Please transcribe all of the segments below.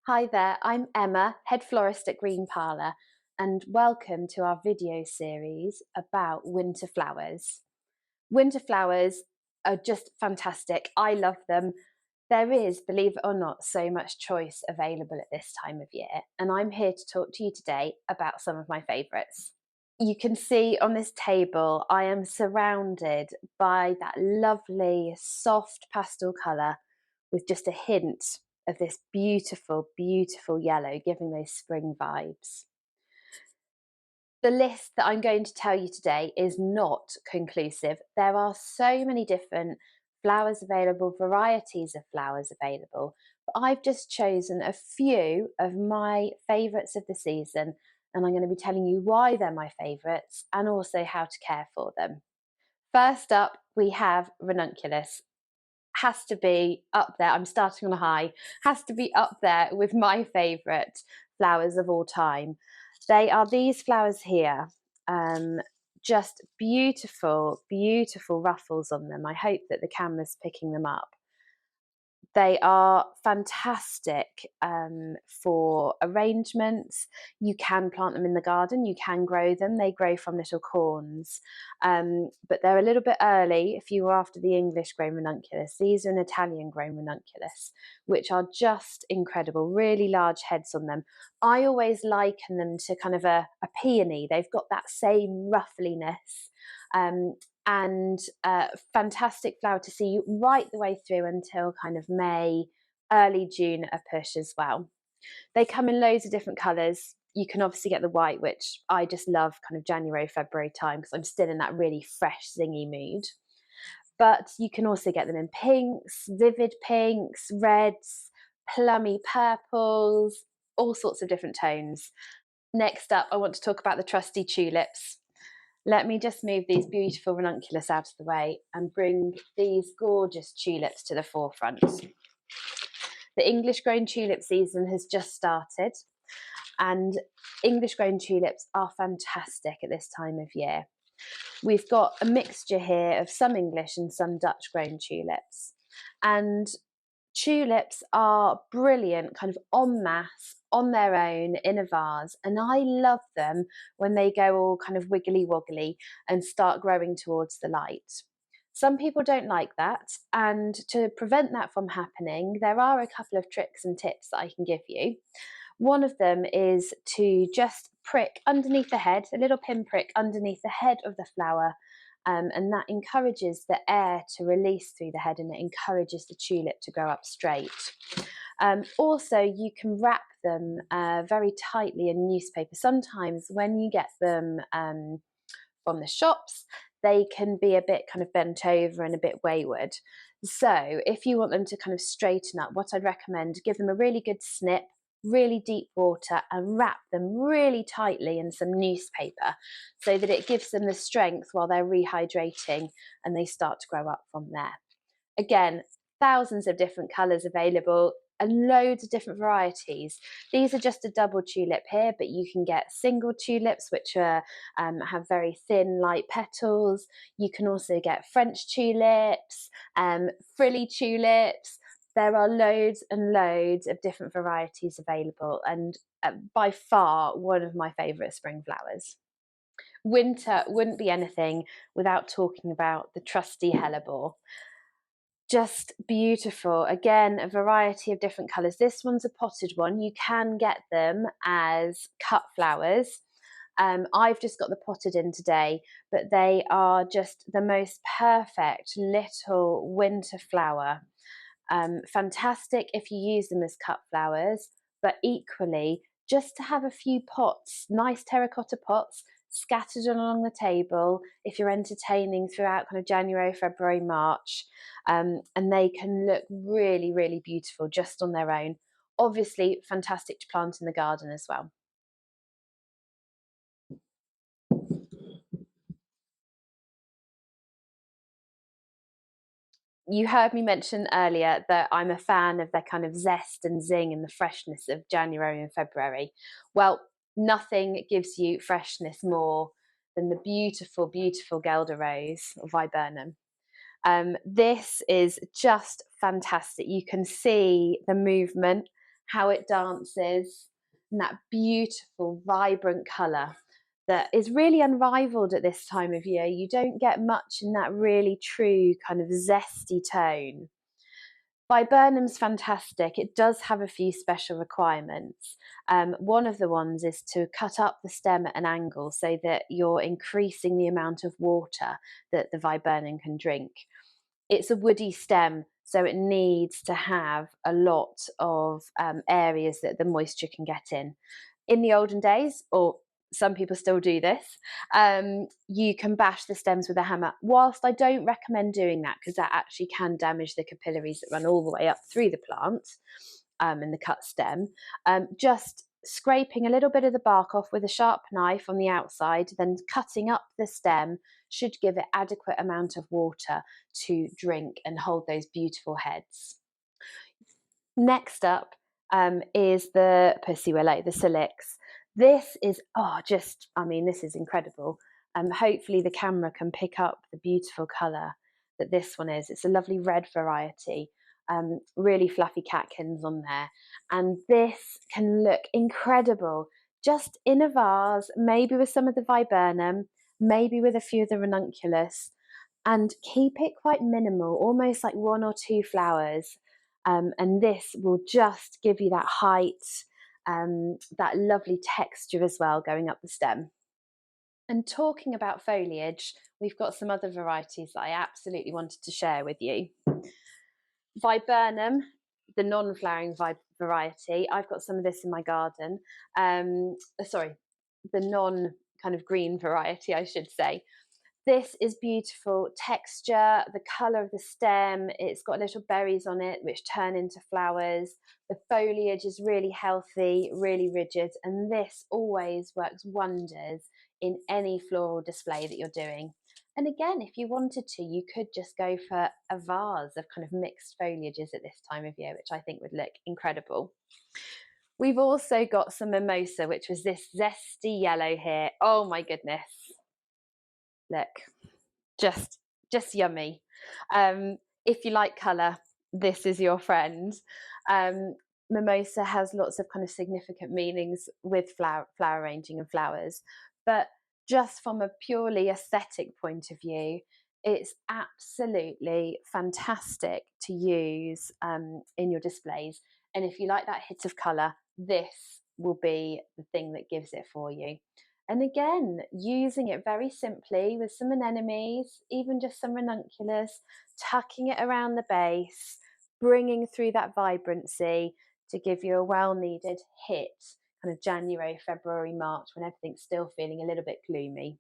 Hi there, I'm Emma, head florist at Green Parlour, and welcome to our video series about winter flowers. Winter flowers are just fantastic. I love them. There is, believe it or not, so much choice available at this time of year, and I'm here to talk to you today about some of my favourites. You can see on this table I am surrounded by that lovely soft pastel colour with just a hint of this beautiful, beautiful yellow, giving those spring vibes. The list that I'm going to tell you today is not conclusive. There are so many different flowers available, varieties of flowers available, but I've just chosen a few of my favourites of the season, and I'm going to be telling you why they're my favourites and also how to care for them. First up, we have ranunculus. Has to be up there. I'm starting on a high. Has to be up there with my favourite flowers of all time. They are these flowers here. Just beautiful, beautiful ruffles on them. I hope that the camera's picking them up. They are fantastic for arrangements. You can plant them in the garden, you can grow them, they grow from little corns. But they're a little bit early if you were after the English grown ranunculus. These are an Italian grown ranunculus, which are just incredible, really large heads on them. I always liken them to kind of a peony. They've got that same ruffliness. And fantastic flower to see right the way through until kind of May, early June at a push as well. They come in loads of different colours. You can obviously get the white, which I just love kind of January, February time because I'm still in that really fresh, zingy mood. But you can also get them in pinks, vivid pinks, reds, plummy purples, all sorts of different tones. Next up, I want to talk about the trusty tulips. Let me just move these beautiful ranunculus out of the way and bring these gorgeous tulips to the forefront. The English grown tulip season has just started, and English grown tulips are fantastic at this time of year. We've got a mixture here of some English and some Dutch grown tulips, and tulips are brilliant kind of en masse on their own in a vase, and I love them when they go all kind of wiggly woggly and start growing towards the light. Some people don't like that, and to prevent that from happening, there are a couple of tricks and tips that I can give you. One of them is to just prick underneath the head, a little pinprick underneath the head of the flower, and that encourages the air to release through the head and it encourages the tulip to grow up straight. Also, you can wrap them very tightly in newspaper. Sometimes when you get them from the shops, they can be a bit kind of bent over and a bit wayward. So if you want them to kind of straighten up, what I'd recommend, give them a really good snip, really deep water, and wrap them really tightly in some newspaper so that it gives them the strength while they're rehydrating and they start to grow up from there. Again, thousands of different colours available and loads of different varieties. These are just a double tulip here, but you can get single tulips, which are, have very thin, light petals. You can also get French tulips, frilly tulips. There are loads and loads of different varieties available, and by far one of my favourite spring flowers. Winter wouldn't be anything without talking about the trusty hellebore. Just beautiful. Again, a variety of different colours. This one's a potted one. You can get them as cut flowers. I've just got the potted in today, but they are just the most perfect little winter flower. Fantastic if you use them as cut flowers, but equally just to have a few pots, nice terracotta pots, scattered along the table if you're entertaining throughout kind of January, February, March, and they can look really, really beautiful just on their own. Obviously, fantastic to plant in the garden as well. You heard me mention earlier that I'm a fan of their kind of zest and zing and the freshness of January and February. Well, nothing gives you freshness more than the beautiful, beautiful Guelder Rose or Viburnum. This is just fantastic. You can see the movement, how it dances, and that beautiful, vibrant colour that is really unrivaled at this time of year. You don't get much in that really true kind of zesty tone. Viburnum's fantastic. It does have a few special requirements. One of the ones is to cut up the stem at an angle so that you're increasing the amount of water that the viburnum can drink. It's a woody stem, so it needs to have a lot of areas that the moisture can get in. In the olden days, or some people still do this, you can bash the stems with a hammer. Whilst I don't recommend doing that, because that actually can damage the capillaries that run all the way up through the plant in the cut stem, just scraping a little bit of the bark off with a sharp knife on the outside, then cutting up the stem should give it adequate amount of water to drink and hold those beautiful heads. Next up is the pussy willow, the Salix. This is, this is incredible. Hopefully the camera can pick up the beautiful colour that this one is. It's a lovely red variety, really fluffy catkins on there. And this can look incredible, just in a vase, maybe with some of the viburnum, maybe with a few of the ranunculus, and keep it quite minimal, almost like 1 or 2 flowers. And this will just give you that height, that lovely texture as well going up the stem. And talking about foliage, we've got some other varieties that I absolutely wanted to share with you. Viburnum, the non-flowering variety, I've got some of this in my garden. The non kind of green variety, I should say. This is beautiful texture, the colour of the stem, it's got little berries on it which turn into flowers. The foliage is really healthy, really rigid, and this always works wonders in any floral display that you're doing. And again, if you wanted to, you could just go for a vase of kind of mixed foliages at this time of year, which I think would look incredible. We've also got some mimosa, which was this zesty yellow here. Oh my goodness. Look, just yummy. If you like colour, this is your friend. Mimosa has lots of kind of significant meanings with flower arranging and flowers, but just from a purely aesthetic point of view, it's absolutely fantastic to use in your displays. And if you like that hit of colour, this will be the thing that gives it for you. And again, using it very simply with some anemones, even just some ranunculus, tucking it around the base, bringing through that vibrancy to give you a well-needed hit, kind of January, February, March, when everything's still feeling a little bit gloomy.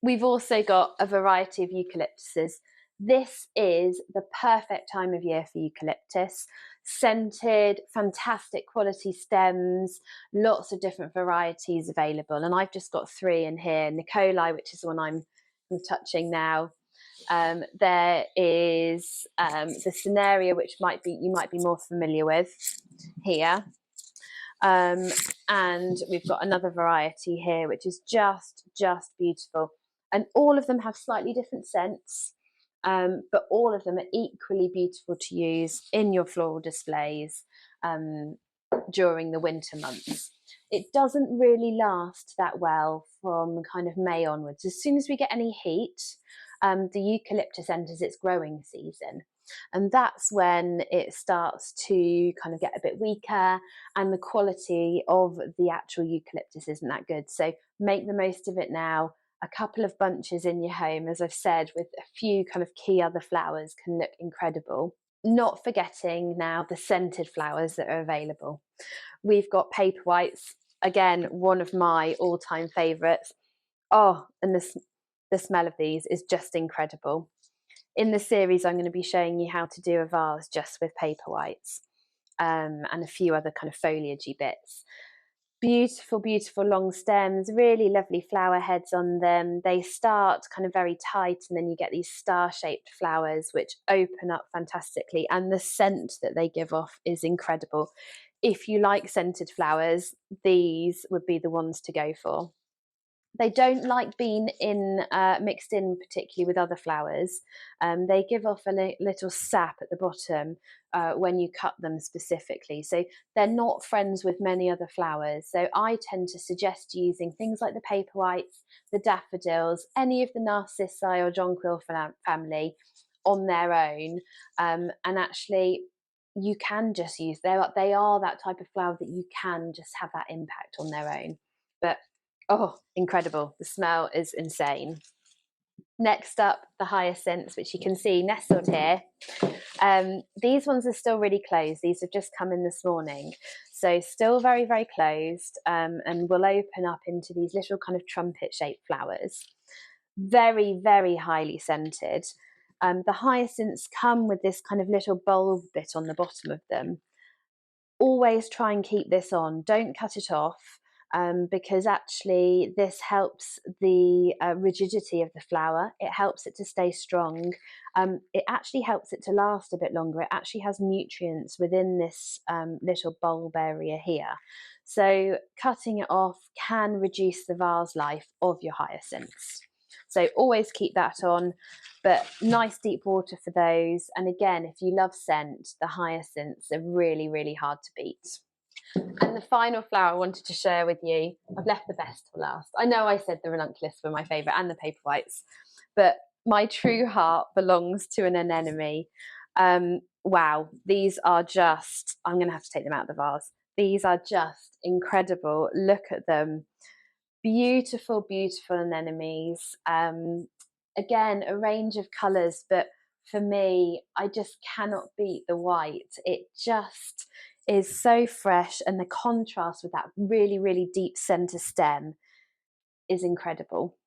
We've also got a variety of eucalyptuses. This is the perfect time of year for eucalyptus. Scented, fantastic quality stems, lots of different varieties available. And I've just got 3 in here. Nicolai, which is the one I'm touching now. There is the Scenaria, which you might be more familiar with here. And we've got another variety here, which is just beautiful. And all of them have slightly different scents, but all of them are equally beautiful to use in your floral displays during the winter months. It doesn't really last that well from kind of May onwards. As soon as we get any heat, the eucalyptus enters its growing season. And that's when it starts to kind of get a bit weaker and the quality of the actual eucalyptus isn't that good. So make the most of it now. A couple of bunches in your home, as I've said, with a few kind of key other flowers can look incredible. Not forgetting now the scented flowers that are available. We've got Paperwhites, again, one of my all-time favourites. Oh, and the smell of these is just incredible. In the series, I'm going to be showing you how to do a vase just with Paperwhites and a few other kind of foliagey bits. Beautiful, beautiful long stems, really lovely flower heads on them. They start kind of very tight and then you get these star-shaped flowers which open up fantastically, and the scent that they give off is incredible. If you like scented flowers, these would be the ones to go for. They don't like being mixed in particularly with other flowers. They give off a little sap at the bottom when you cut them specifically. So they're not friends with many other flowers. So I tend to suggest using things like the Paperwhites, the daffodils, any of the Narcissi or jonquil family on their own. And actually, you can just use, they are that type of flower that you can just have that impact on their own. But oh, incredible. The smell is insane. Next up, the hyacinths, which you can see nestled here. These ones are still really closed. These have just come in this morning. So still very, very closed, and will open up into these little kind of trumpet-shaped flowers. Very, very highly scented. The hyacinths come with this kind of little bulb bit on the bottom of them. Always try and keep this on. Don't cut it off. Because actually this helps the rigidity of the flower. It helps it to stay strong. It actually helps it to last a bit longer. It actually has nutrients within this little bulb area here. So cutting it off can reduce the vase life of your hyacinths. So always keep that on, but nice deep water for those. And again, if you love scent, the hyacinths are really, really hard to beat. And the final flower I wanted to share with you, I've left the best for last. I know I said the ranunculus were my favourite and the Paperwhites, but my true heart belongs to an anemone. Wow, these are just, I'm going to have to take them out of the vase. These are just incredible. Look at them. Beautiful, beautiful anemones. Again, a range of colours, but for me, I just cannot beat the white. It just is so fresh, and the contrast with that really, really deep centre stem is incredible.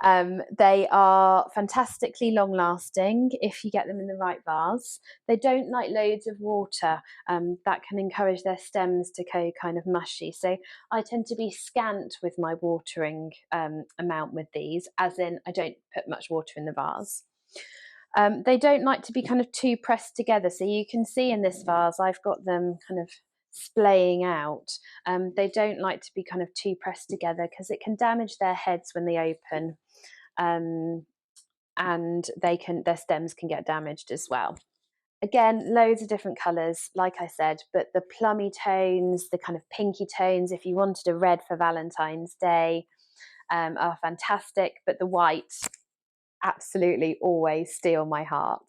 They are fantastically long lasting if you get them in the right vase. They don't like loads of water. That can encourage their stems to go kind of mushy. So I tend to be scant with my watering amount with these, as in I don't put much water in the vase. They don't like to be kind of too pressed together. So you can see in this vase, I've got them kind of splaying out. They don't like to be kind of too pressed together because it can damage their heads when they open, and their stems can get damaged as well. Again, loads of different colours, like I said, but the plummy tones, the kind of pinky tones, if you wanted a red for Valentine's Day, are fantastic, but the whites absolutely always steal my heart.